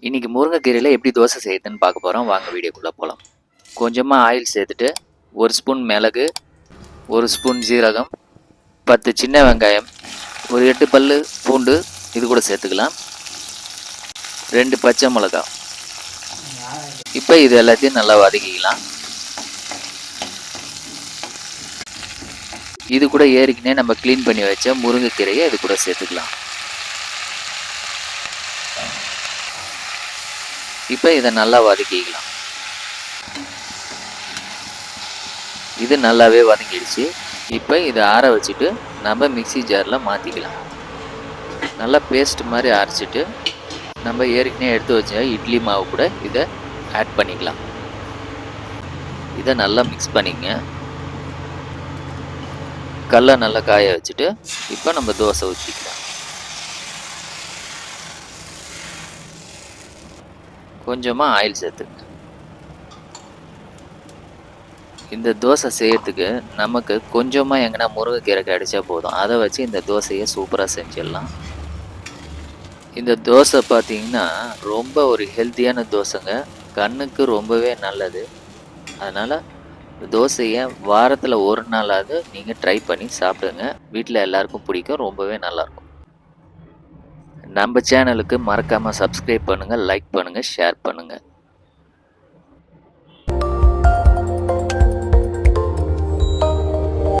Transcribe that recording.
இன்றைக்கி முருங்கைக்கீரையில் எப்படி தோசை செய்யுதுன்னு பார்க்க போகிறோம். வாங்க வீடியோக்குள்ளே போகலாம். கொஞ்சமாக ஆயில் சேர்த்துட்டு 1 ஸ்பூன் மிளகு, 1 ஸ்பூன் ஜீரகம், 10 சின்ன வெங்காயம், ஒரு 8 பல் பூண்டு இது கூட சேர்த்துக்கலாம், 2 பச்சை மிளகா. இப்போ இது எல்லாத்தையும் நல்லா வதக்கிக்கலாம். இது கூட ஏற்கனவே நம்ம க்ளீன் பண்ணி வச்ச முருங்கைக்கீரையை இது கூட சேர்த்துக்கலாம். இப்போ இதை நல்லா வதக்கிக்கலாம். இது நல்லாவே வதங்கிடுச்சு. இப்போ இதை ஆற வச்சுட்டு நம்ம மிக்ஸி ஜாரில் மாற்றிக்கலாம். நல்லா பேஸ்ட் மாதிரி அரைச்சிட்டு நம்ம ஏற்கனவே எடுத்து வச்ச இட்லி மாவு கூட இதை ஆட் பண்ணிக்கலாம். இதை நல்லா மிக்ஸ் பண்ணிங்க. கல்லை நல்லா காய வச்சுட்டு இப்போ நம்ம தோசை ஊற்றிக்கலாம். கொஞ்சமாக ஆயில் சேர்த்துங்க. இந்த தோசை செய்யறதுக்கு நமக்கு கொஞ்சமாக எங்கன்னா முருங்கைக்கீரை கிடைச்சா போதும். அதை வச்சு இந்த தோசையை சூப்பராக செஞ்சிடலாம். இந்த தோசை பார்த்தீங்கன்னா ரொம்ப ஒரு ஹெல்த்தியான தோசைங்க. கண்ணுக்கு ரொம்பவே நல்லது. அதனால் தோசையை வாரத்தில் ஒரு நாளாவது நீங்கள் ட்ரை பண்ணி சாப்பிடுங்க. வீட்டில் எல்லாருக்கும் பிடிக்கும். ரொம்பவே நல்லாயிருக்கும். நம்ம சேனலுக்கு மறக்காமல் சப்ஸ்கிரைப் பண்ணுங்கள், லைக் பண்ணுங்கள், ஷேர் பண்ணுங்கள்.